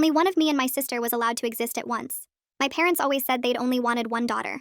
Only one of me and my sister was allowed to exist at once. My parents always said they'd only wanted one daughter.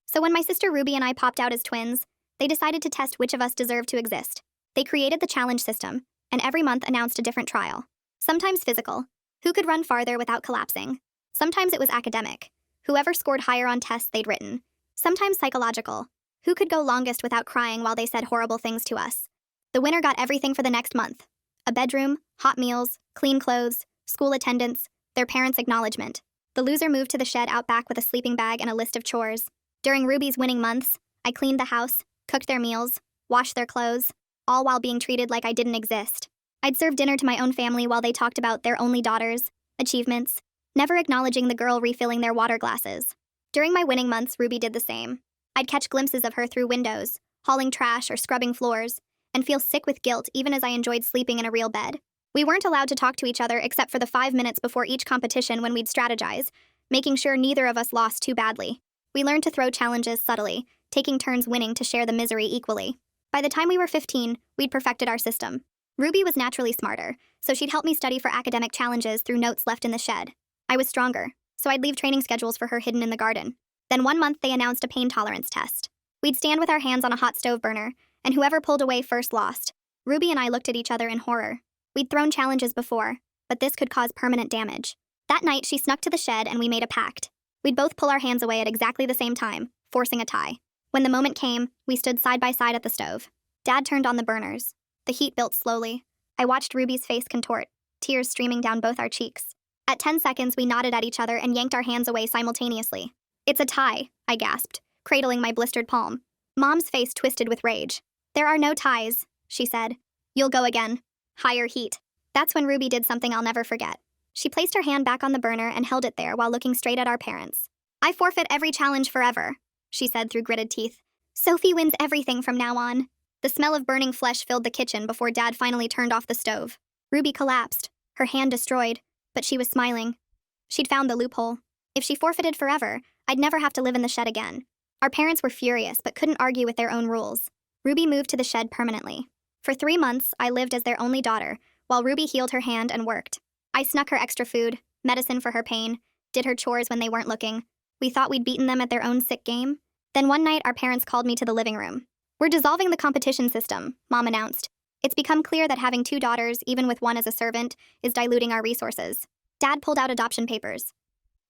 So when my sister Ruby and I popped out as twins, they decided to test which of us deserved to exist. They created the challenge system, and every month announced a different trial. Sometimes physical, who could run farther without collapsing. Sometimes it was academic, whoever scored higher on tests they'd written. Sometimes psychological, who could go longest without crying while they said horrible things to us. The winner got everything for the next month. A bedroom, hot meals, clean clothes, school attendance, their parents' acknowledgement. The loser moved to the shed out back with a sleeping bag and a list of chores. During Ruby's winning months, I cleaned the house, cooked their meals, washed their clothes, all while being treated like I didn't exist. I'd serve dinner to my own family while they talked about their only daughters, achievements, never acknowledging the girl refilling their water glasses. During my winning months, Ruby did the same. I'd catch glimpses of her through windows, hauling trash or scrubbing floors, and feel sick with guilt even as I enjoyed sleeping in a real bed. We weren't allowed to talk to each other except for the 5 minutes before each competition when we'd strategize, making sure neither of us lost too badly. We learned to throw challenges subtly, taking turns winning to share the misery equally. By the time we were 15, we'd perfected our system. Ruby was naturally smarter, so she'd help me study for academic challenges through notes left in the shed. I was stronger, so I'd leave training schedules for her hidden in the garden. Then one month they announced a pain tolerance test. We'd stand with our hands on a hot stove burner, and whoever pulled away first lost. Ruby and I looked at each other in horror. We'd thrown challenges before, but this could cause permanent damage. That night, she snuck to the shed and we made a pact. We'd both pull our hands away at exactly the same time, forcing a tie. When the moment came, we stood side by side at the stove. Dad turned on the burners. The heat built slowly. I watched Ruby's face contort, tears streaming down both our cheeks. At 10 seconds, we nodded at each other and yanked our hands away simultaneously. "It's a tie," I gasped, cradling my blistered palm. Mom's face twisted with rage. "There are no ties," she said. "You'll go again. Higher heat." That's when Ruby did something I'll never forget. She placed her hand back on the burner and held it there while looking straight at our parents. "I forfeit every challenge forever," she said through gritted teeth. "Sophie wins everything from now on." The smell of burning flesh filled the kitchen before Dad finally turned off the stove. Ruby collapsed, her hand destroyed, but she was smiling. She'd found the loophole. If she forfeited forever, I'd never have to live in the shed again. Our parents were furious but couldn't argue with their own rules. Ruby moved to the shed permanently. For 3 months, I lived as their only daughter, while Ruby healed her hand and worked. I snuck her extra food, medicine for her pain, did her chores when they weren't looking. We thought we'd beaten them at their own sick game. Then one night, our parents called me to the living room. "We're dissolving the competition system," Mom announced. "It's become clear that having 2 daughters, even with one as a servant, is diluting our resources." Dad pulled out adoption papers.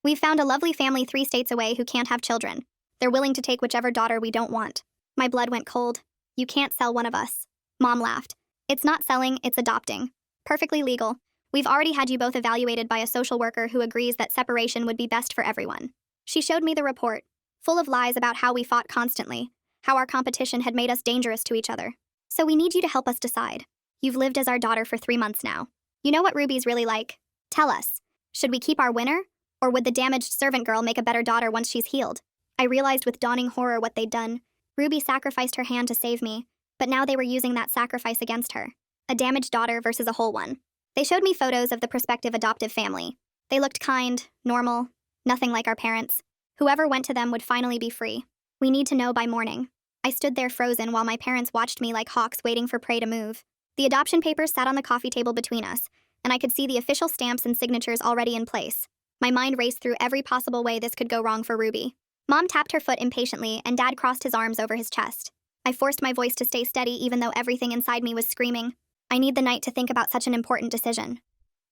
"We've found a lovely family 3 states away who can't have children. They're willing to take whichever daughter we don't want." My blood went cold. "You can't sell one of us." Mom laughed. "It's not selling, it's adopting. Perfectly legal. We've already had you both evaluated by a social worker who agrees that separation would be best for everyone." She showed me the report, full of lies about how we fought constantly, how our competition had made us dangerous to each other. "So we need you to help us decide. You've lived as our daughter for 3 months now. You know what Ruby's really like. Tell us, should we keep our winner, or would the damaged servant girl make a better daughter once she's healed?" I realized with dawning horror what they'd done. Ruby sacrificed her hand to save me, but now they were using that sacrifice against her. A damaged daughter versus a whole one. They showed me photos of the prospective adoptive family. They looked kind, normal, nothing like our parents. Whoever went to them would finally be free. "We need to know by morning." I stood there frozen while my parents watched me like hawks waiting for prey to move. The adoption papers sat on the coffee table between us, and I could see the official stamps and signatures already in place. My mind raced through every possible way this could go wrong for Ruby. Mom tapped her foot impatiently, and Dad crossed his arms over his chest. I forced my voice to stay steady even though everything inside me was screaming. "I need the night to think about such an important decision."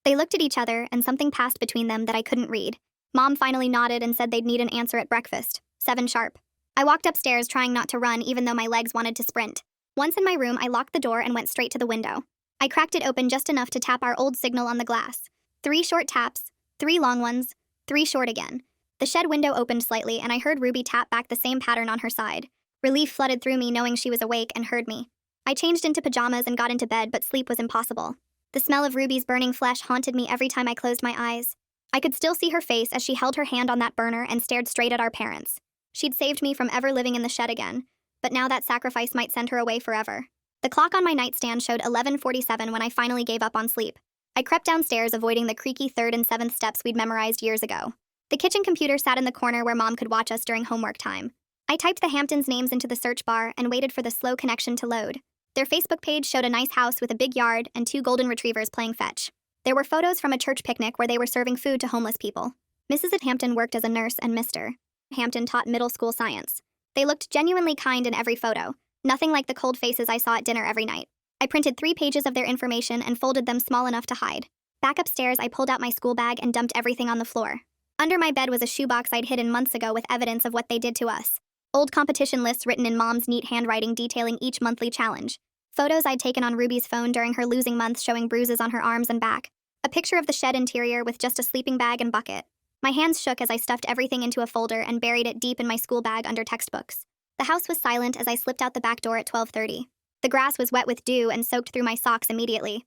They looked at each other, and something passed between them that I couldn't read. Mom finally nodded and said they'd need an answer at breakfast, 7 sharp. I walked upstairs trying not to run even though my legs wanted to sprint. Once in my room, I locked the door and went straight to the window. I cracked it open just enough to tap our old signal on the glass. 3 short taps, 3 long ones, 3 short again. The shed window opened slightly, and I heard Ruby tap back the same pattern on her side. Relief flooded through me knowing she was awake and heard me. I changed into pajamas and got into bed, but sleep was impossible. The smell of Ruby's burning flesh haunted me every time I closed my eyes. I could still see her face as she held her hand on that burner and stared straight at our parents. She'd saved me from ever living in the shed again, but now that sacrifice might send her away forever. The clock on my nightstand showed 11:47 when I finally gave up on sleep. I crept downstairs, avoiding the creaky 3rd and 7th steps we'd memorized years ago. The kitchen computer sat in the corner where Mom could watch us during homework time. I typed the Hamptons' names into the search bar and waited for the slow connection to load. Their Facebook page showed a nice house with a big yard and 2 golden retrievers playing fetch. There were photos from a church picnic where they were serving food to homeless people. Mrs. at Hampton worked as a nurse and Mr. Hampton taught middle school science. They looked genuinely kind in every photo, nothing like the cold faces I saw at dinner every night. I printed 3 pages of their information and folded them small enough to hide. Back upstairs, I pulled out my school bag and dumped everything on the floor. Under my bed was a shoebox I'd hidden months ago with evidence of what they did to us. Old competition lists written in Mom's neat handwriting detailing each monthly challenge. Photos I'd taken on Ruby's phone during her losing month showing bruises on her arms and back. A picture of the shed interior with just a sleeping bag and bucket. My hands shook as I stuffed everything into a folder and buried it deep in my school bag under textbooks. The house was silent as I slipped out the back door at 12:30. The grass was wet with dew and soaked through my socks immediately.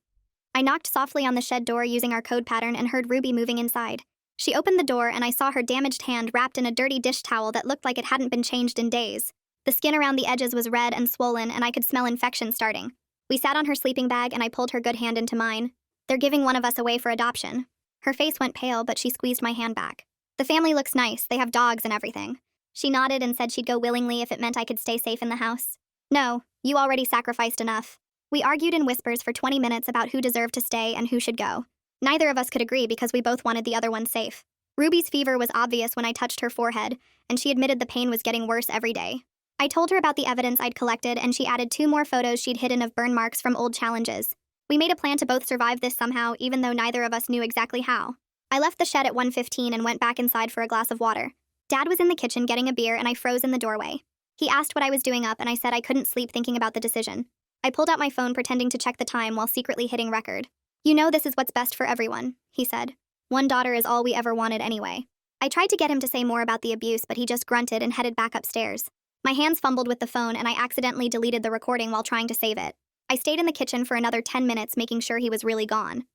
I knocked softly on the shed door using our code pattern and heard Ruby moving inside. She opened the door and I saw her damaged hand wrapped in a dirty dish towel that looked like it hadn't been changed in days. The skin around the edges was red and swollen and I could smell infection starting. We sat on her sleeping bag and I pulled her good hand into mine. They're giving one of us away for adoption. Her face went pale, but she squeezed my hand back. The family looks nice, they have dogs and everything. She nodded and said she'd go willingly if it meant I could stay safe in the house. No, you already sacrificed enough. We argued in whispers for 20 minutes about who deserved to stay and who should go. Neither of us could agree because we both wanted the other one safe. Ruby's fever was obvious when I touched her forehead, and she admitted the pain was getting worse every day. I told her about the evidence I'd collected, and she added 2 more photos she'd hidden of burn marks from old challenges. We made a plan to both survive this somehow, even though neither of us knew exactly how. I left the shed at 1:15 and went back inside for a glass of water. Dad was in the kitchen getting a beer, and I froze in the doorway. He asked what I was doing up, and I said I couldn't sleep thinking about the decision. I pulled out my phone pretending to check the time while secretly hitting record. You know this is what's best for everyone, he said. One daughter is all we ever wanted anyway. I tried to get him to say more about the abuse, but he just grunted and headed back upstairs. My hands fumbled with the phone, and I accidentally deleted the recording while trying to save it. I stayed in the kitchen for another 10 minutes, making sure he was really gone.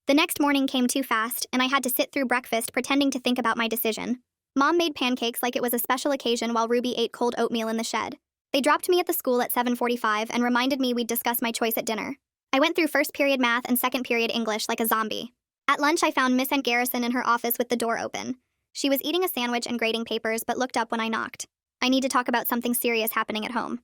The next morning came too fast, and I had to sit through breakfast pretending to think about my decision. Mom made pancakes like it was a special occasion while Ruby ate cold oatmeal in the shed. They dropped me at the school at 7:45 and reminded me we'd discuss my choice at dinner. I went through first period math and second period English like a zombie. At lunch, I found Miss Garrison in her office with the door open. She was eating a sandwich and grading papers, but looked up when I knocked. I need to talk about something serious happening at home.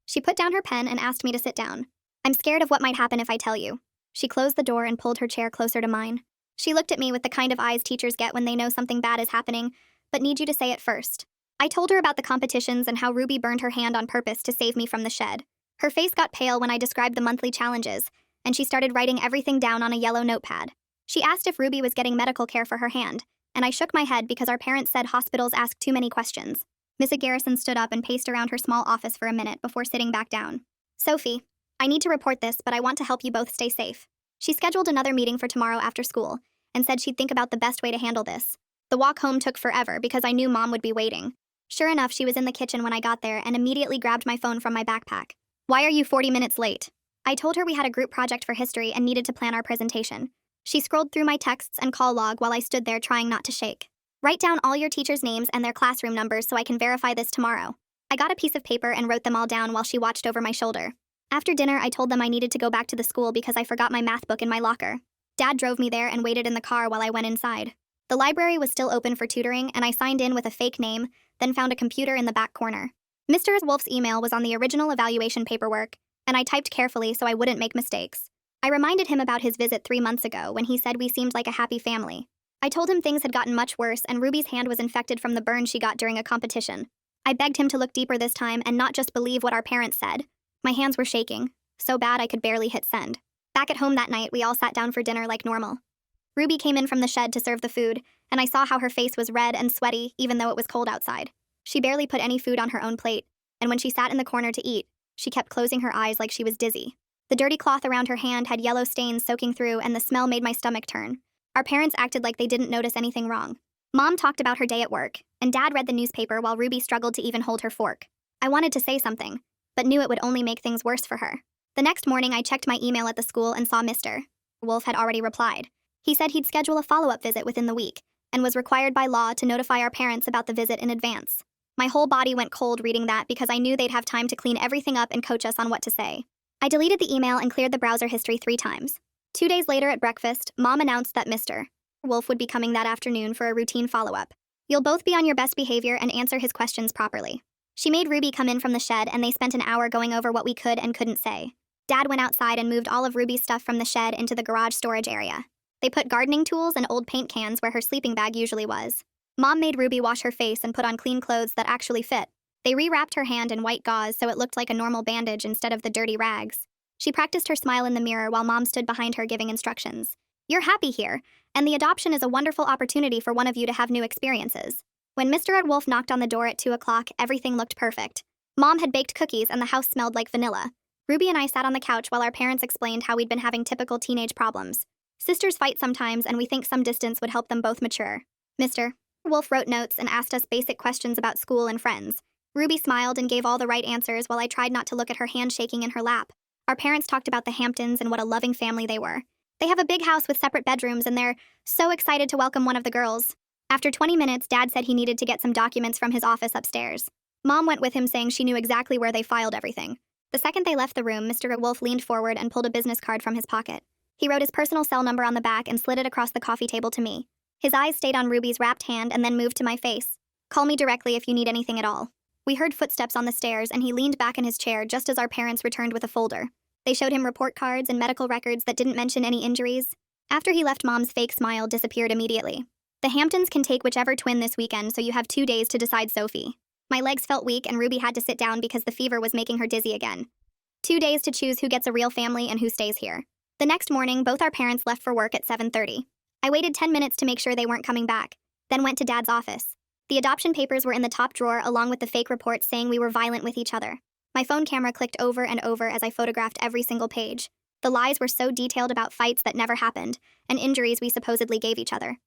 She put down her pen and asked me to sit down. I'm scared of what might happen if I tell you. She closed the door and pulled her chair closer to mine. She looked at me with the kind of eyes teachers get when they know something bad is happening, but need you to say it first. I told her about the competitions and how Ruby burned her hand on purpose to save me from the shed. Her face got pale when I described the monthly challenges, and she started writing everything down on a yellow notepad. She asked if Ruby was getting medical care for her hand, and I shook my head because our parents said hospitals ask too many questions. Mrs. Garrison stood up and paced around her small office for a minute before sitting back down. Sophie, I need to report this, but I want to help you both stay safe. She scheduled another meeting for tomorrow after school and said she'd think about the best way to handle this. The walk home took forever because I knew Mom would be waiting. Sure enough, she was in the kitchen when I got there and immediately grabbed my phone from my backpack. Why are you 40 minutes late? I told her we had a group project for history and needed to plan our presentation. She scrolled through my texts and call log while I stood there trying not to shake. Write down all your teachers' names and their classroom numbers so I can verify this tomorrow. I got a piece of paper and wrote them all down while she watched over my shoulder. After dinner, I told them I needed to go back to the school because I forgot my math book in my locker. Dad drove me there and waited in the car while I went inside. The library was still open for tutoring, and I signed in with a fake name, then found a computer in the back corner. Mr. Wolf's email was on the original evaluation paperwork, and I typed carefully so I wouldn't make mistakes. I reminded him about his visit 3 months ago when he said we seemed like a happy family. I told him things had gotten much worse and Ruby's hand was infected from the burn she got during a competition. I begged him to look deeper this time and not just believe what our parents said. My hands were shaking, so bad I could barely hit send. Back at home that night, we all sat down for dinner like normal. Ruby came in from the shed to serve the food, and I saw how her face was red and sweaty even though it was cold outside. She barely put any food on her own plate, and when she sat in the corner to eat, she kept closing her eyes like she was dizzy. The dirty cloth around her hand had yellow stains soaking through, and the smell made my stomach turn. Our parents acted like they didn't notice anything wrong. Mom talked about her day at work, and Dad read the newspaper while Ruby struggled to even hold her fork. I wanted to say something, but knew it would only make things worse for her. The next morning, I checked my email at the school and saw Mr. Wolf had already replied. He said he'd schedule a follow-up visit within the week, and was required by law to notify our parents about the visit in advance. My whole body went cold reading that because I knew they'd have time to clean everything up and coach us on what to say. I deleted the email and cleared the browser history 3 times. 2 days later at breakfast, Mom announced that Mr. Wolf would be coming that afternoon for a routine follow-up. You'll both be on your best behavior and answer his questions properly. She made Ruby come in from the shed, and they spent an hour going over what we could and couldn't say. Dad went outside and moved all of Ruby's stuff from the shed into the garage storage area. They put gardening tools and old paint cans where her sleeping bag usually was. Mom made Ruby wash her face and put on clean clothes that actually fit. They rewrapped her hand in white gauze so it looked like a normal bandage instead of the dirty rags. She practiced her smile in the mirror while Mom stood behind her giving instructions. You're happy here, and the adoption is a wonderful opportunity for one of you to have new experiences. When Mr. Ed Wolf knocked on the door at 2 o'clock, everything looked perfect. Mom had baked cookies and the house smelled like vanilla. Ruby and I sat on the couch while our parents explained how we'd been having typical teenage problems. Sisters fight sometimes, and we think some distance would help them both mature. Mr. Wolf wrote notes and asked us basic questions about school and friends. Ruby smiled and gave all the right answers while I tried not to look at her hand shaking in her lap. Our parents talked about the Hamptons and what a loving family they were. They have a big house with separate bedrooms, and they're so excited to welcome one of the girls. After 20 minutes, Dad said he needed to get some documents from his office upstairs. Mom went with him, saying she knew exactly where they filed everything. The second they left the room, Mr. Wolf leaned forward and pulled a business card from his pocket. He wrote his personal cell number on the back and slid it across the coffee table to me. His eyes stayed on Ruby's wrapped hand and then moved to my face. Call me directly if you need anything at all. We heard footsteps on the stairs, and he leaned back in his chair just as our parents returned with a folder. They showed him report cards and medical records that didn't mention any injuries. After he left, Mom's fake smile disappeared immediately. The Hamptons can take whichever twin this weekend, so you have 2 days to decide, Sophie. My legs felt weak, and Ruby had to sit down because the fever was making her dizzy again. 2 days to choose who gets a real family and who stays here. The next morning, both our parents left for work at 7:30. I waited 10 minutes to make sure they weren't coming back, then went to Dad's office. The adoption papers were in the top drawer along with the fake reports saying we were violent with each other. My phone camera clicked over and over as I photographed every single page. The lies were so detailed about fights that never happened, and injuries we supposedly gave each other.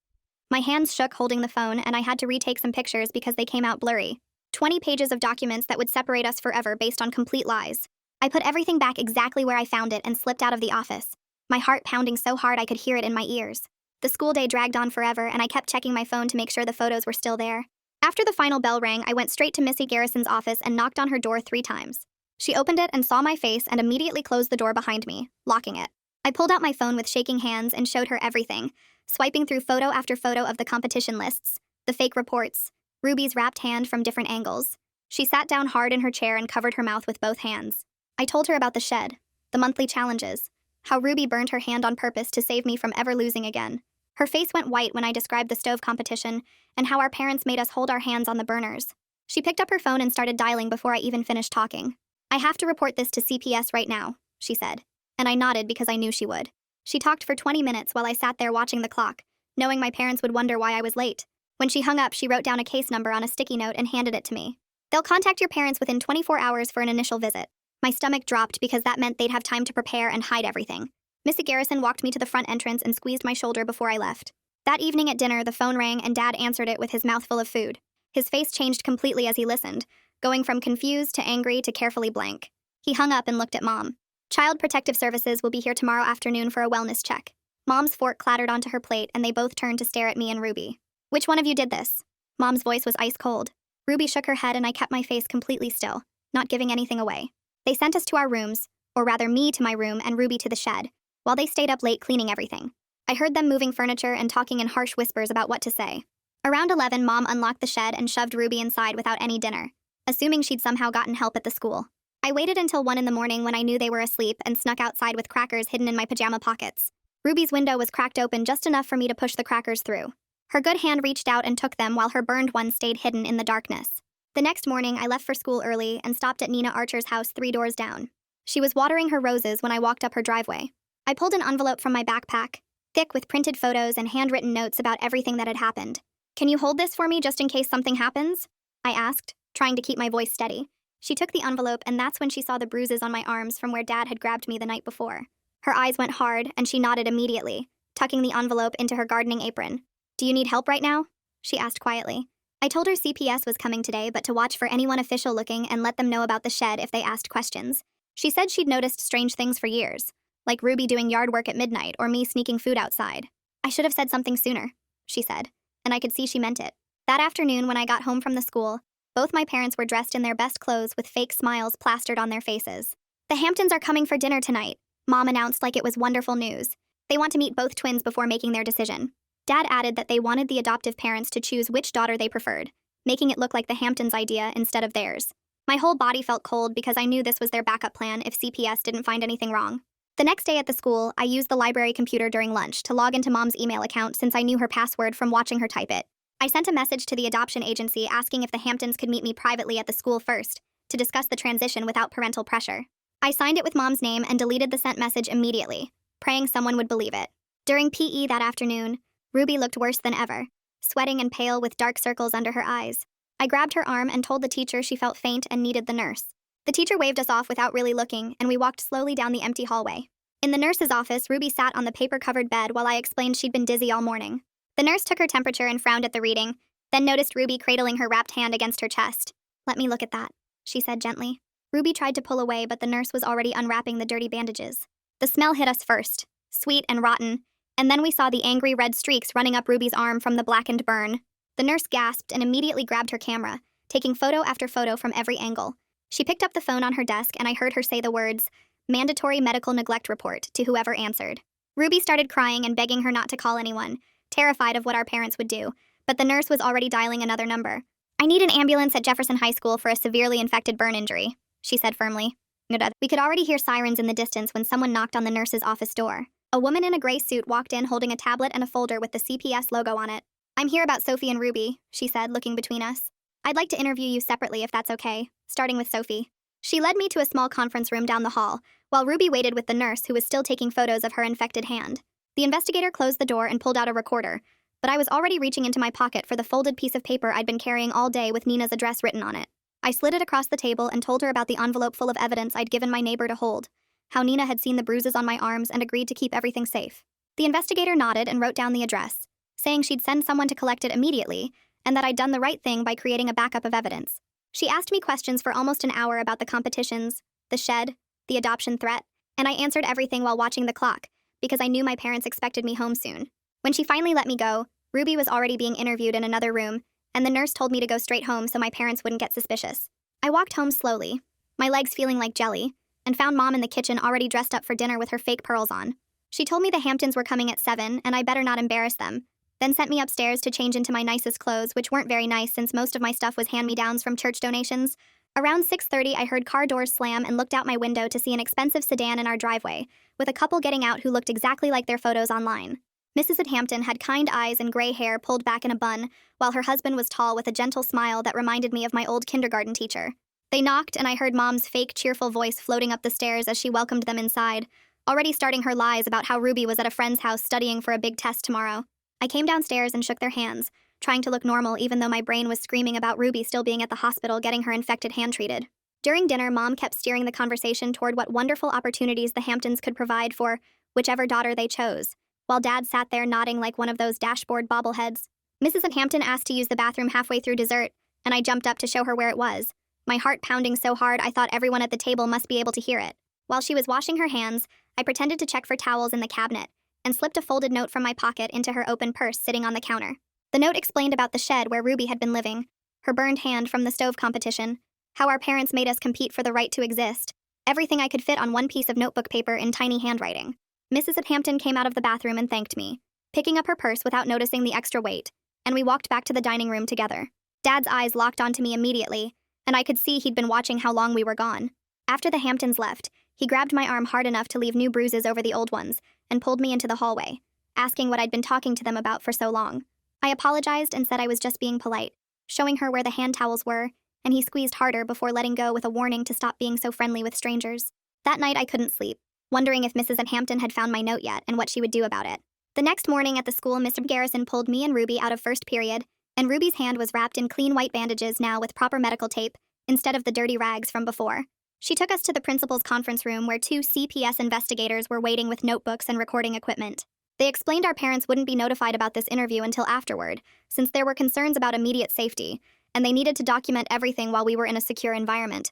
My hands shook holding the phone, and I had to retake some pictures because they came out blurry. 20 pages of documents that would separate us forever based on complete lies. I put everything back exactly where I found it and slipped out of the office, my heart pounding so hard I could hear it in my ears. The school day dragged on forever, and I kept checking my phone to make sure the photos were still there. After the final bell rang, I went straight to Missy Garrison's office and knocked on her door 3 times. She opened it and saw my face and immediately closed the door behind me, locking it. I pulled out my phone with shaking hands and showed her everything, swiping through photo after photo of the competition lists, the fake reports, Ruby's wrapped hand from different angles. She sat down hard in her chair and covered her mouth with both hands. I told her about the shed, the monthly challenges, how Ruby burned her hand on purpose to save me from ever losing again. Her face went white when I described the stove competition and how our parents made us hold our hands on the burners. She picked up her phone and started dialing before I even finished talking. I have to report this to CPS right now, she said, and I nodded because I knew she would. She talked for 20 minutes while I sat there watching the clock, knowing my parents would wonder why I was late. When she hung up, she wrote down a case number on a sticky note and handed it to me. They'll contact your parents within 24 hours for an initial visit. My stomach dropped because that meant they'd have time to prepare and hide everything. Missy Garrison walked me to the front entrance and squeezed my shoulder before I left. That evening at dinner, the phone rang and Dad answered it with his mouth full of food. His face changed completely as he listened, going from confused to angry to carefully blank. He hung up and looked at Mom. Child Protective Services will be here tomorrow afternoon for a wellness check. Mom's fork clattered onto her plate and they both turned to stare at me and Ruby. Which one of you did this? Mom's voice was ice cold. Ruby shook her head and I kept my face completely still, not giving anything away. They sent us to our rooms, or rather me to my room and Ruby to the shed, while they stayed up late cleaning everything. I heard them moving furniture and talking in harsh whispers about what to say. Around 11, Mom unlocked the shed and shoved Ruby inside without any dinner, assuming she'd somehow gotten help at the school. I waited until 1 in the morning when I knew they were asleep and snuck outside with crackers hidden in my pajama pockets. Ruby's window was cracked open just enough for me to push the crackers through. Her good hand reached out and took them while her burned one stayed hidden in the darkness. The next morning, I left for school early and stopped at Nina Archer's house 3 doors down. She was watering her roses when I walked up her driveway. I pulled an envelope from my backpack, thick with printed photos and handwritten notes about everything that had happened. Can you hold this for me just in case something happens? I asked, trying to keep my voice steady. She took the envelope, and that's when she saw the bruises on my arms from where Dad had grabbed me the night before. Her eyes went hard, and she nodded immediately, tucking the envelope into her gardening apron. Do you need help right now? She asked quietly. I told her CPS was coming today, but to watch for anyone official looking and let them know about the shed if they asked questions. She said she'd noticed strange things for years, like Ruby doing yard work at midnight or me sneaking food outside. I should have said something sooner, she said, and I could see she meant it. That afternoon when I got home from the school, both my parents were dressed in their best clothes with fake smiles plastered on their faces. The Hamptons are coming for dinner tonight, Mom announced like it was wonderful news. They want to meet both twins before making their decision. Dad added that they wanted the adoptive parents to choose which daughter they preferred, making it look like the Hamptons' idea instead of theirs. My whole body felt cold because I knew this was their backup plan if CPS didn't find anything wrong. The next day at the school, I used the library computer during lunch to log into Mom's email account since I knew her password from watching her type it. I sent a message to the adoption agency asking if the Hamptons could meet me privately at the school first to discuss the transition without parental pressure. I signed it with Mom's name and deleted the sent message immediately, praying someone would believe it. During PE that afternoon, Ruby looked worse than ever, sweating and pale with dark circles under her eyes. I grabbed her arm and told the teacher she felt faint and needed the nurse. The teacher waved us off without really looking, and we walked slowly down the empty hallway. In the nurse's office, Ruby sat on the paper-covered bed while I explained she'd been dizzy all morning. The nurse took her temperature and frowned at the reading, then noticed Ruby cradling her wrapped hand against her chest. "Let me look at that," she said gently. Ruby tried to pull away, but the nurse was already unwrapping the dirty bandages. The smell hit us first, sweet and rotten, and then we saw the angry red streaks running up Ruby's arm from the blackened burn. The nurse gasped and immediately grabbed her camera, taking photo after photo from every angle. She picked up the phone on her desk and I heard her say the words, "Mandatory medical neglect report," to whoever answered. Ruby started crying and begging her not to call anyone, terrified of what our parents would do, but the nurse was already dialing another number. "I need an ambulance at Jefferson High School for a severely infected burn injury," she said firmly. We could already hear sirens in the distance when someone knocked on the nurse's office door. A woman in a gray suit walked in holding a tablet and a folder with the CPS logo on it. "I'm here about Sophie and Ruby," she said, looking between us. "I'd like to interview you separately if that's okay, starting with Sophie." She led me to a small conference room down the hall, while Ruby waited with the nurse who was still taking photos of her infected hand. The investigator closed the door and pulled out a recorder, but I was already reaching into my pocket for the folded piece of paper I'd been carrying all day with Nina's address written on it. I slid it across the table and told her about the envelope full of evidence I'd given my neighbor to hold, how Nina had seen the bruises on my arms and agreed to keep everything safe. The investigator nodded and wrote down the address, saying she'd send someone to collect it immediately, and that I'd done the right thing by creating a backup of evidence. She asked me questions for almost an hour about the competitions, the shed, the adoption threat, and I answered everything while watching the clock, because I knew my parents expected me home soon. When she finally let me go, Ruby was already being interviewed in another room, and the nurse told me to go straight home so my parents wouldn't get suspicious. I walked home slowly, my legs feeling like jelly, and found Mom in the kitchen already dressed up for dinner with her fake pearls on. She told me the Hamptons were coming at 7 and I better not embarrass them, then sent me upstairs to change into my nicest clothes, which weren't very nice since most of my stuff was hand-me-downs from church donations. Around 6:30, I heard car doors slam and looked out my window to see an expensive sedan in our driveway, with a couple getting out who looked exactly like their photos online. Mrs. Hampton had kind eyes and gray hair pulled back in a bun, while her husband was tall with a gentle smile that reminded me of my old kindergarten teacher. They knocked, and I heard Mom's fake, cheerful voice floating up the stairs as she welcomed them inside, already starting her lies about how Ruby was at a friend's house studying for a big test tomorrow. I came downstairs and shook their hands, trying to look normal even though my brain was screaming about Ruby still being at the hospital getting her infected hand treated. During dinner, Mom kept steering the conversation toward what wonderful opportunities the Hamptons could provide for whichever daughter they chose, while Dad sat there nodding like one of those dashboard bobbleheads. Mrs. Hampton asked to use the bathroom halfway through dessert, and I jumped up to show her where it was, my heart pounding so hard I thought everyone at the table must be able to hear it. While she was washing her hands, I pretended to check for towels in the cabinet, and slipped a folded note from my pocket into her open purse sitting on the counter. The note explained about the shed where Ruby had been living, her burned hand from the stove competition, how our parents made us compete for the right to exist, everything I could fit on one piece of notebook paper in tiny handwriting. Mrs. Hampton came out of the bathroom and thanked me, picking up her purse without noticing the extra weight, and we walked back to the dining room together. Dad's eyes locked onto me immediately, and I could see he'd been watching how long we were gone. After the Hamptons left, he grabbed my arm hard enough to leave new bruises over the old ones, and pulled me into the hallway, asking what I'd been talking to them about for so long. I apologized and said I was just being polite, showing her where the hand towels were, and he squeezed harder before letting go with a warning to stop being so friendly with strangers. That night I couldn't sleep, wondering if Mrs. Hampton had found my note yet and what she would do about it. The next morning at the school, Mr. Garrison pulled me and Ruby out of first period, and Ruby's hand was wrapped in clean white bandages now with proper medical tape, instead of the dirty rags from before. She took us to the principal's conference room where 2 CPS investigators were waiting with notebooks and recording equipment. They explained our parents wouldn't be notified about this interview until afterward, since there were concerns about immediate safety, and they needed to document everything while we were in a secure environment.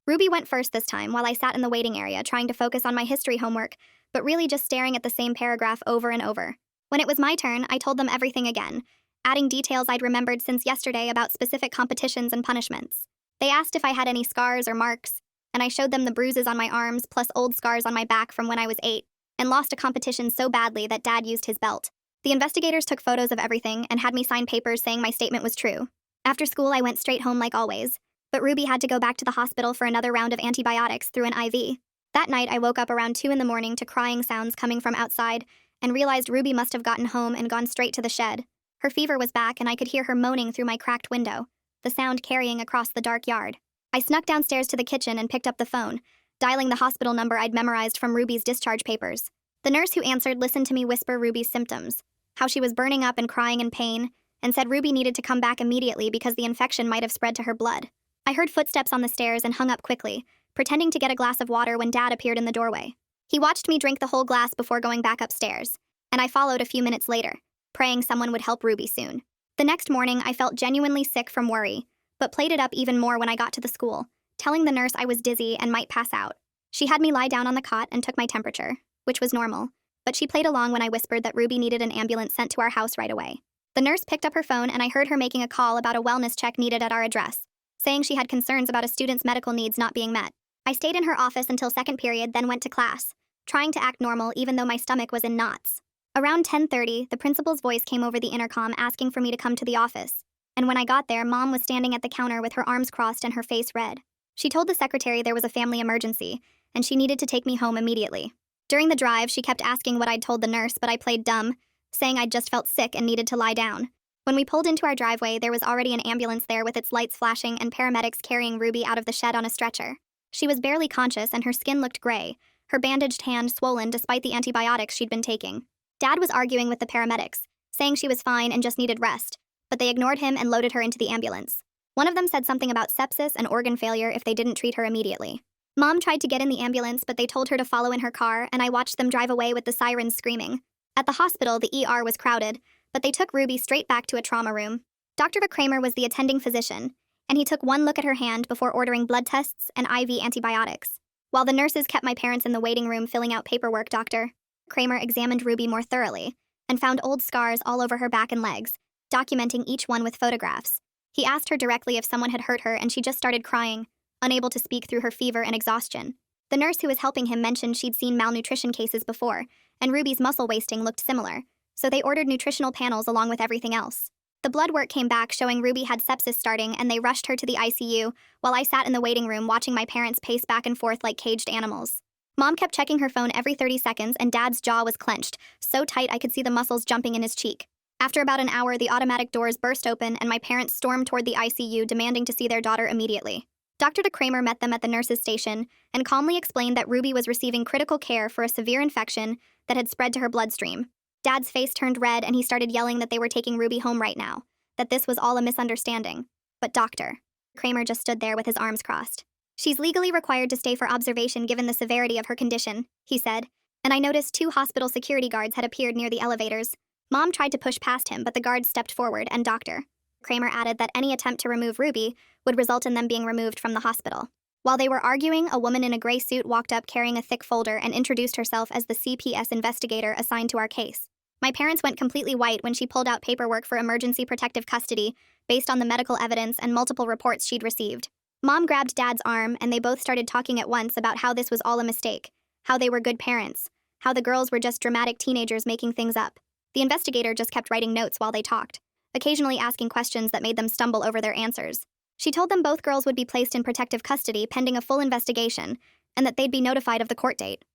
Ruby went first this time while I sat in the waiting area trying to focus on my history homework, but really just staring at the same paragraph over and over. When it was my turn, I told them everything again, adding details I'd remembered since yesterday about specific competitions and punishments. They asked if I had any scars or marks, and I showed them the bruises on my arms plus old scars on my back from when I was 8, and lost a competition so badly that Dad used his belt. The investigators took photos of everything and had me sign papers saying my statement was true. After school, I went straight home like always, but Ruby had to go back to the hospital for another round of antibiotics through an IV. That night, I woke up around 2 in the morning to crying sounds coming from outside and realized Ruby must have gotten home and gone straight to the shed. Her fever was back and I could hear her moaning through my cracked window, the sound carrying across the dark yard. I snuck downstairs to the kitchen and picked up the phone, dialing the hospital number I'd memorized from Ruby's discharge papers. The nurse who answered listened to me whisper Ruby's symptoms, how she was burning up and crying in pain, and said Ruby needed to come back immediately because the infection might have spread to her blood. I heard footsteps on the stairs and hung up quickly, pretending to get a glass of water when Dad appeared in the doorway. He watched me drink the whole glass before going back upstairs, and I followed a few minutes later, praying someone would help Ruby soon. The next morning, I felt genuinely sick from worry, but played it up even more when I got to the school, telling the nurse I was dizzy and might pass out. She had me lie down on the cot and took my temperature, which was normal, but she played along when I whispered that Ruby needed an ambulance sent to our house right away. The nurse picked up her phone and I heard her making a call about a wellness check needed at our address, saying she had concerns about a student's medical needs not being met. I stayed in her office until second period, then went to class, trying to act normal even though my stomach was in knots. Around 10:30, the principal's voice came over the intercom asking for me to come to the office, and when I got there, Mom was standing at the counter with her arms crossed and her face red. She told the secretary there was a family emergency, and she needed to take me home immediately. During the drive, she kept asking what I'd told the nurse, but I played dumb, saying I'd just felt sick and needed to lie down. When we pulled into our driveway, there was already an ambulance there with its lights flashing and paramedics carrying Ruby out of the shed on a stretcher. She was barely conscious and her skin looked gray, her bandaged hand swollen despite the antibiotics she'd been taking. Dad was arguing with the paramedics, saying she was fine and just needed rest, but they ignored him and loaded her into the ambulance. One of them said something about sepsis and organ failure if they didn't treat her immediately. Mom tried to get in the ambulance, but they told her to follow in her car, and I watched them drive away with the sirens screaming. At the hospital, the ER was crowded, but they took Ruby straight back to a trauma room. Dr. Kramer was the attending physician, and he took one look at her hand before ordering blood tests and IV antibiotics. While the nurses kept my parents in the waiting room filling out paperwork, Dr. Kramer examined Ruby more thoroughly and found old scars all over her back and legs, documenting each one with photographs. He asked her directly if someone had hurt her, and she just started crying, unable to speak through her fever and exhaustion. The nurse who was helping him mentioned she'd seen malnutrition cases before, and Ruby's muscle wasting looked similar, so they ordered nutritional panels along with everything else. The blood work came back showing Ruby had sepsis starting, and they rushed her to the ICU while I sat in the waiting room watching my parents pace back and forth like caged animals. Mom kept checking her phone every 30 seconds, and Dad's jaw was clenched, so tight I could see the muscles jumping in his cheek. After about an hour, the automatic doors burst open, and my parents stormed toward the ICU demanding to see their daughter immediately. Dr. Kramer met them at the nurse's station and calmly explained that Ruby was receiving critical care for a severe infection that had spread to her bloodstream. Dad's face turned red and he started yelling that they were taking Ruby home right now, that this was all a misunderstanding. But Dr. Kramer just stood there with his arms crossed. "She's legally required to stay for observation given the severity of her condition," he said, and I noticed 2 hospital security guards had appeared near the elevators. Mom tried to push past him, but the guards stepped forward, and Dr. Kramer added that any attempt to remove Ruby would result in them being removed from the hospital. While they were arguing, a woman in a gray suit walked up carrying a thick folder and introduced herself as the CPS investigator assigned to our case. My parents went completely white when she pulled out paperwork for emergency protective custody based on the medical evidence and multiple reports she'd received. Mom grabbed Dad's arm, and they both started talking at once about how this was all a mistake, how they were good parents, how the girls were just dramatic teenagers making things up. The investigator just kept writing notes while they talked, occasionally asking questions that made them stumble over their answers. She told them both girls would be placed in protective custody pending a full investigation, and that they'd be notified of the court date.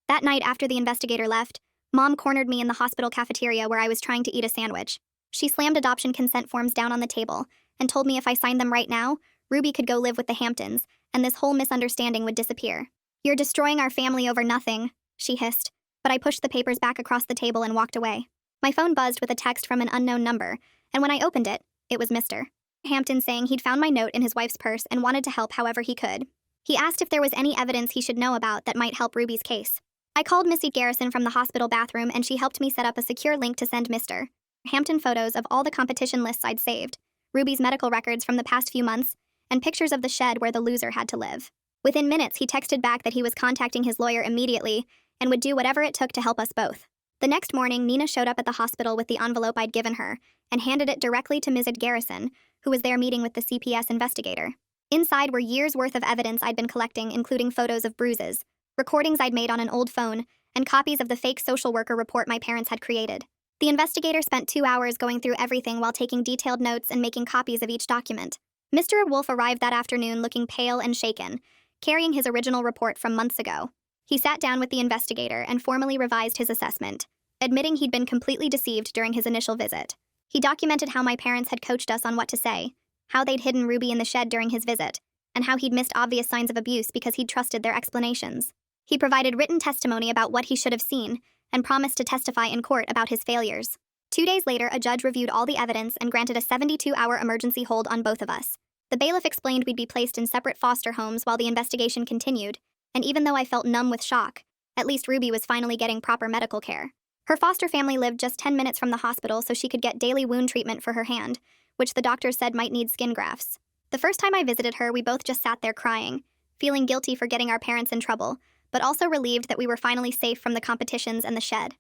That night after the investigator left, Mom cornered me in the hospital cafeteria where I was trying to eat a sandwich. She slammed adoption consent forms down on the table and told me if I signed them right now, Ruby could go live with the Hamptons, and this whole misunderstanding would disappear. "You're destroying our family over nothing," she hissed, but I pushed the papers back across the table and walked away. My phone buzzed with a text from an unknown number, and when I opened it, it was Mr. Hampton saying he'd found my note in his wife's purse and wanted to help however he could. He asked if there was any evidence he should know about that might help Ruby's case. I called Missy Garrison from the hospital bathroom, and she helped me set up a secure link to send Mr. Hampton photos of all the competition lists I'd saved, Ruby's medical records from the past few months, and pictures of the shed where the loser had to live. Within minutes, he texted back that he was contacting his lawyer immediately and would do whatever it took to help us both. The next morning, Nina showed up at the hospital with the envelope I'd given her and handed it directly to Ms. Garrison, who was there meeting with the CPS investigator. Inside were years' worth of evidence I'd been collecting, including photos of bruises, recordings I'd made on an old phone, and copies of the fake social worker report my parents had created. The investigator spent 2 hours going through everything while taking detailed notes and making copies of each document. Mr. Wolf arrived that afternoon looking pale and shaken, carrying his original report from months ago. He sat down with the investigator and formally revised his assessment, admitting he'd been completely deceived during his initial visit. He documented how my parents had coached us on what to say, how they'd hidden Ruby in the shed during his visit, and how he'd missed obvious signs of abuse because he'd trusted their explanations. He provided written testimony about what he should have seen and promised to testify in court about his failures. 2 days later, a judge reviewed all the evidence and granted a 72-hour emergency hold on both of us. The bailiff explained we'd be placed in separate foster homes while the investigation continued, and even though I felt numb with shock, at least Ruby was finally getting proper medical care. Her foster family lived just 10 minutes from the hospital so she could get daily wound treatment for her hand, which the doctors said might need skin grafts. The first time I visited her, we both just sat there crying, feeling guilty for getting our parents in trouble, but also relieved that we were finally safe from the competitions and the shed.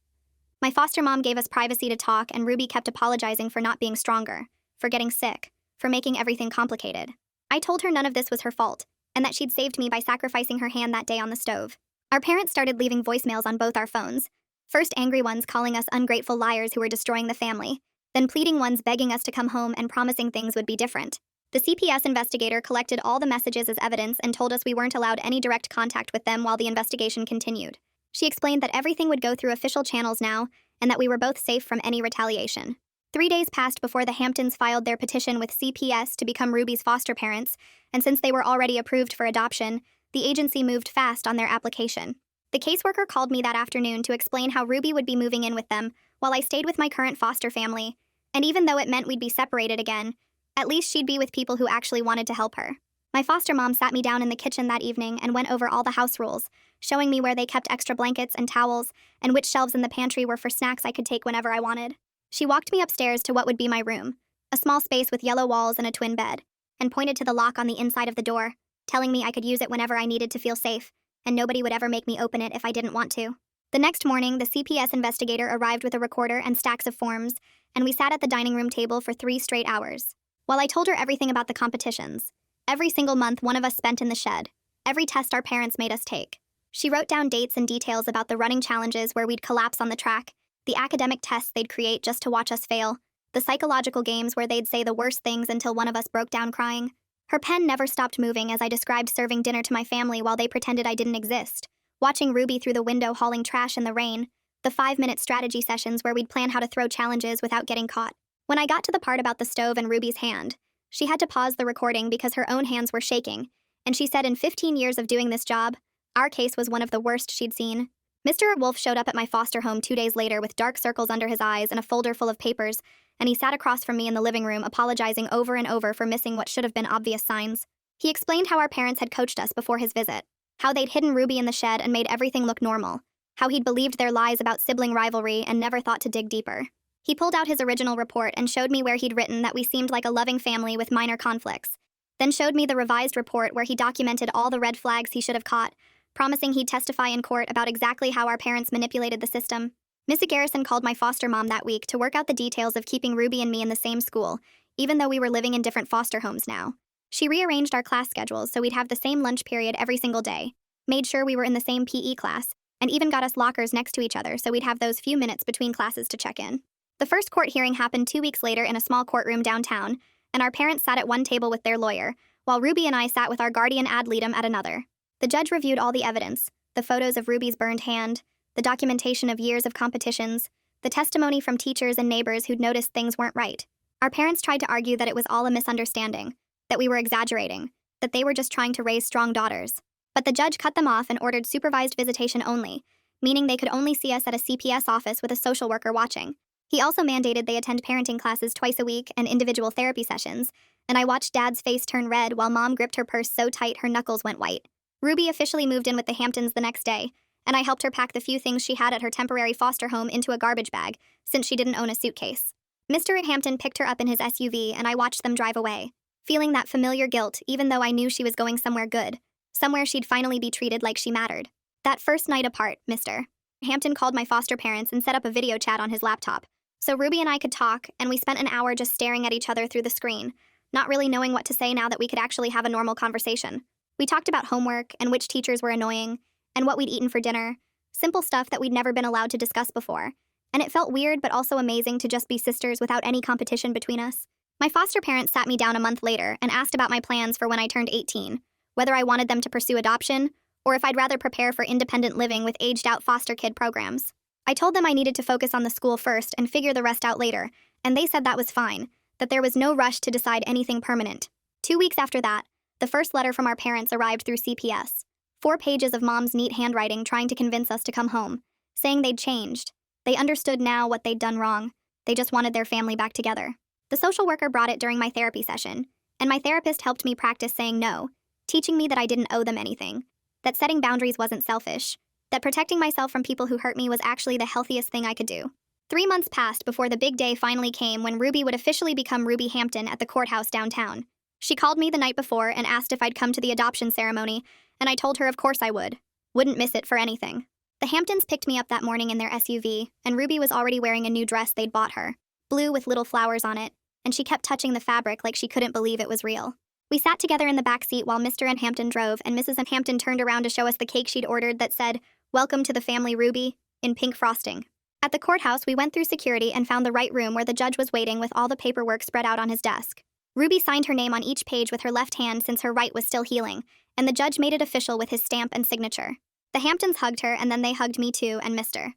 My foster mom gave us privacy to talk, and Ruby kept apologizing for not being stronger, for getting sick, for making everything complicated. I told her none of this was her fault, and that she'd saved me by sacrificing her hand that day on the stove. Our parents started leaving voicemails on both our phones, first angry ones calling us ungrateful liars who were destroying the family, then pleading ones begging us to come home and promising things would be different. The CPS investigator collected all the messages as evidence and told us we weren't allowed any direct contact with them while the investigation continued. She explained that everything would go through official channels now, and that we were both safe from any retaliation. 3 days passed before the Hamptons filed their petition with CPS to become Ruby's foster parents, and since they were already approved for adoption, the agency moved fast on their application. The caseworker called me that afternoon to explain how Ruby would be moving in with them, while I stayed with my current foster family, and even though it meant we'd be separated again, at least she'd be with people who actually wanted to help her. My foster mom sat me down in the kitchen that evening and went over all the house rules, showing me where they kept extra blankets and towels, and which shelves in the pantry were for snacks I could take whenever I wanted. She walked me upstairs to what would be my room, a small space with yellow walls and a twin bed, and pointed to the lock on the inside of the door, telling me I could use it whenever I needed to feel safe, and nobody would ever make me open it if I didn't want to. The next morning, the CPS investigator arrived with a recorder and stacks of forms, and we sat at the dining room table for 3 straight hours. While I told her everything about the competitions, every single month one of us spent in the shed, every test our parents made us take. She wrote down dates and details about the running challenges where we'd collapse on the track, the academic tests they'd create just to watch us fail, the psychological games where they'd say the worst things until one of us broke down crying. Her pen never stopped moving as I described serving dinner to my family while they pretended I didn't exist, watching Ruby through the window hauling trash in the rain, the 5-minute strategy sessions where we'd plan how to throw challenges without getting caught. When I got to the part about the stove and Ruby's hand, she had to pause the recording because her own hands were shaking, and she said in 15 years of doing this job, our case was one of the worst she'd seen. Mr. Wolf showed up at my foster home 2 days later with dark circles under his eyes and a folder full of papers, and he sat across from me in the living room apologizing over and over for missing what should have been obvious signs. He explained how our parents had coached us before his visit, how they'd hidden Ruby in the shed and made everything look normal, how he'd believed their lies about sibling rivalry and never thought to dig deeper. He pulled out his original report and showed me where he'd written that we seemed like a loving family with minor conflicts, then showed me the revised report where he documented all the red flags he should have caught, promising he'd testify in court about exactly how our parents manipulated the system. Mrs. Garrison called my foster mom that week to work out the details of keeping Ruby and me in the same school, even though we were living in different foster homes now. She rearranged our class schedules so we'd have the same lunch period every single day, made sure we were in the same PE class, and even got us lockers next to each other so we'd have those few minutes between classes to check in. The first court hearing happened 2 weeks later in a small courtroom downtown, and our parents sat at one table with their lawyer, while Ruby and I sat with our guardian ad litem at another. The judge reviewed all the evidence, the photos of Ruby's burned hand, the documentation of years of competitions, the testimony from teachers and neighbors who'd noticed things weren't right. Our parents tried to argue that it was all a misunderstanding, that we were exaggerating, that they were just trying to raise strong daughters. But the judge cut them off and ordered supervised visitation only, meaning they could only see us at a CPS office with a social worker watching. He also mandated they attend parenting classes twice a week and individual therapy sessions, and I watched Dad's face turn red while Mom gripped her purse so tight her knuckles went white. Ruby officially moved in with the Hamptons the next day, and I helped her pack the few things she had at her temporary foster home into a garbage bag, since she didn't own a suitcase. Mr. Hampton picked her up in his SUV and I watched them drive away, feeling that familiar guilt even though I knew she was going somewhere good, somewhere she'd finally be treated like she mattered. That first night apart, Mr. Hampton called my foster parents and set up a video chat on his laptop, so Ruby and I could talk, and we spent an hour just staring at each other through the screen, not really knowing what to say now that we could actually have a normal conversation. We talked about homework and which teachers were annoying, and what we'd eaten for dinner, simple stuff that we'd never been allowed to discuss before, and it felt weird but also amazing to just be sisters without any competition between us. My foster parents sat me down a month later and asked about my plans for when I turned 18, whether I wanted them to pursue adoption, or if I'd rather prepare for independent living with aged-out foster kid programs. I told them I needed to focus on the school first and figure the rest out later, and they said that was fine, that there was no rush to decide anything permanent. 2 weeks after that, the first letter from our parents arrived through CPS. 4 pages of Mom's neat handwriting trying to convince us to come home, saying they'd changed. They understood now what they'd done wrong. They just wanted their family back together. The social worker brought it during my therapy session, and my therapist helped me practice saying no, teaching me that I didn't owe them anything, that setting boundaries wasn't selfish, that protecting myself from people who hurt me was actually the healthiest thing I could do. 3 months passed before the big day finally came when Ruby would officially become Ruby Hampton at the courthouse downtown. She called me the night before and asked if I'd come to the adoption ceremony, and I told her of course I would. Wouldn't miss it for anything. The Hamptons picked me up that morning in their SUV, and Ruby was already wearing a new dress they'd bought her, blue with little flowers on it, and she kept touching the fabric like she couldn't believe it was real. We sat together in the back seat while Mr. and Hampton drove, and Mrs. and Hampton turned around to show us the cake she'd ordered that said, "Welcome to the family, Ruby," in pink frosting. At the courthouse, we went through security and found the right room where the judge was waiting with all the paperwork spread out on his desk. Ruby signed her name on each page with her left hand since her right was still healing, and the judge made it official with his stamp and signature. The Hamptons hugged her, and then they hugged me too and Mr.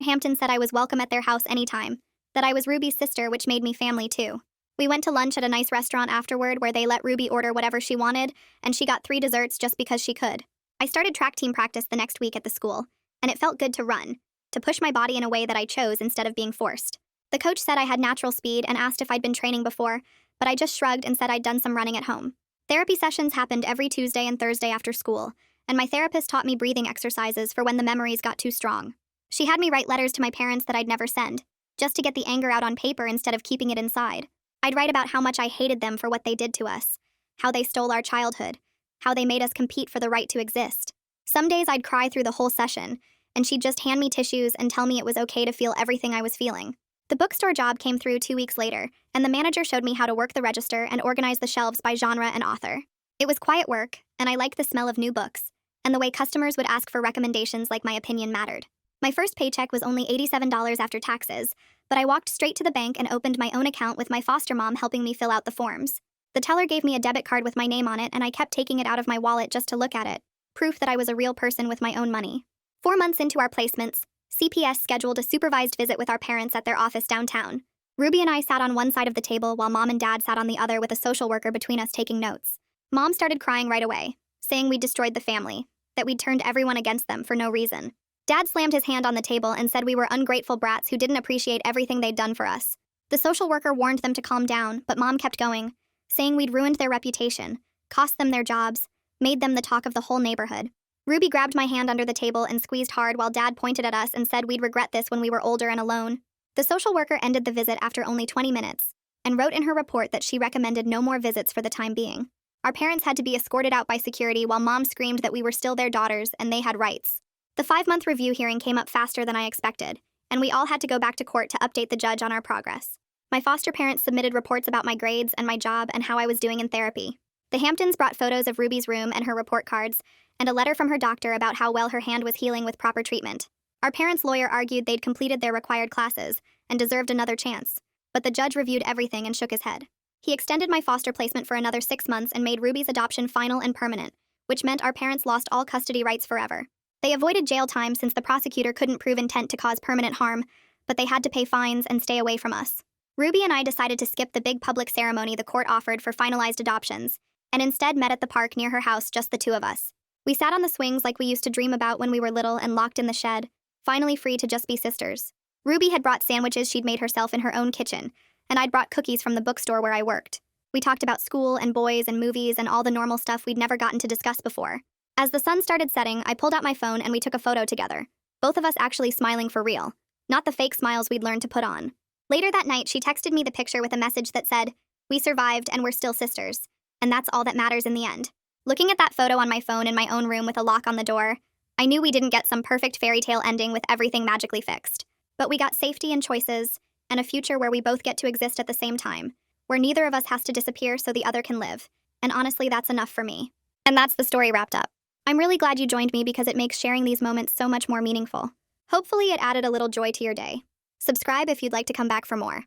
Hampton said I was welcome at their house anytime, that I was Ruby's sister, which made me family too. We went to lunch at a nice restaurant afterward where they let Ruby order whatever she wanted, and she got 3 desserts just because she could. I started track team practice the next week at the school, and it felt good to run, to push my body in a way that I chose instead of being forced. The coach said I had natural speed and asked if I'd been training before, but I just shrugged and said I'd done some running at home. Therapy sessions happened every Tuesday and Thursday after school, and my therapist taught me breathing exercises for when the memories got too strong. She had me write letters to my parents that I'd never send, just to get the anger out on paper instead of keeping it inside. I'd write about how much I hated them for what they did to us, how they stole our childhood, how they made us compete for the right to exist. Some days I'd cry through the whole session, and she'd just hand me tissues and tell me it was okay to feel everything I was feeling. The bookstore job came through 2 weeks later, and the manager showed me how to work the register and organize the shelves by genre and author. It was quiet work, and I liked the smell of new books, and the way customers would ask for recommendations like my opinion mattered. My first paycheck was only $87 after taxes, but I walked straight to the bank and opened my own account with my foster mom helping me fill out the forms. The teller gave me a debit card with my name on it, and I kept taking it out of my wallet just to look at it, proof that I was a real person with my own money. 4 months into our placements, CPS scheduled a supervised visit with our parents at their office downtown. Ruby and I sat on one side of the table while Mom and Dad sat on the other with a social worker between us taking notes. Mom started crying right away, saying we'd destroyed the family, that we'd turned everyone against them for no reason. Dad slammed his hand on the table and said we were ungrateful brats who didn't appreciate everything they'd done for us. The social worker warned them to calm down, but Mom kept going, saying we'd ruined their reputation, cost them their jobs, made them the talk of the whole neighborhood. Ruby grabbed my hand under the table and squeezed hard while Dad pointed at us and said we'd regret this when we were older and alone. The social worker ended the visit after only 20 minutes and wrote in her report that she recommended no more visits for the time being. Our parents had to be escorted out by security while Mom screamed that we were still their daughters and they had rights. The 5-month review hearing came up faster than I expected, and we all had to go back to court to update the judge on our progress. My foster parents submitted reports about my grades and my job and how I was doing in therapy. The Hamptons brought photos of Ruby's room and her report cards, and a letter from her doctor about how well her hand was healing with proper treatment. Our parents' lawyer argued they'd completed their required classes and deserved another chance, but the judge reviewed everything and shook his head. He extended my foster placement for another 6 months and made Ruby's adoption final and permanent, which meant our parents lost all custody rights forever. They avoided jail time since the prosecutor couldn't prove intent to cause permanent harm, but they had to pay fines and stay away from us. Ruby and I decided to skip the big public ceremony the court offered for finalized adoptions, and instead met at the park near her house, just the 2 of us. We sat on the swings like we used to dream about when we were little and locked in the shed, finally free to just be sisters. Ruby had brought sandwiches she'd made herself in her own kitchen, and I'd brought cookies from the bookstore where I worked. We talked about school and boys and movies and all the normal stuff we'd never gotten to discuss before. As the sun started setting, I pulled out my phone and we took a photo together, both of us actually smiling for real, not the fake smiles we'd learned to put on. Later that night, she texted me the picture with a message that said, "We survived and we're still sisters, and that's all that matters in the end." Looking at that photo on my phone in my own room with a lock on the door, I knew we didn't get some perfect fairy tale ending with everything magically fixed. But we got safety and choices, and a future where we both get to exist at the same time, where neither of us has to disappear so the other can live. And honestly, that's enough for me. And that's the story wrapped up. I'm really glad you joined me because it makes sharing these moments so much more meaningful. Hopefully it added a little joy to your day. Subscribe if you'd like to come back for more.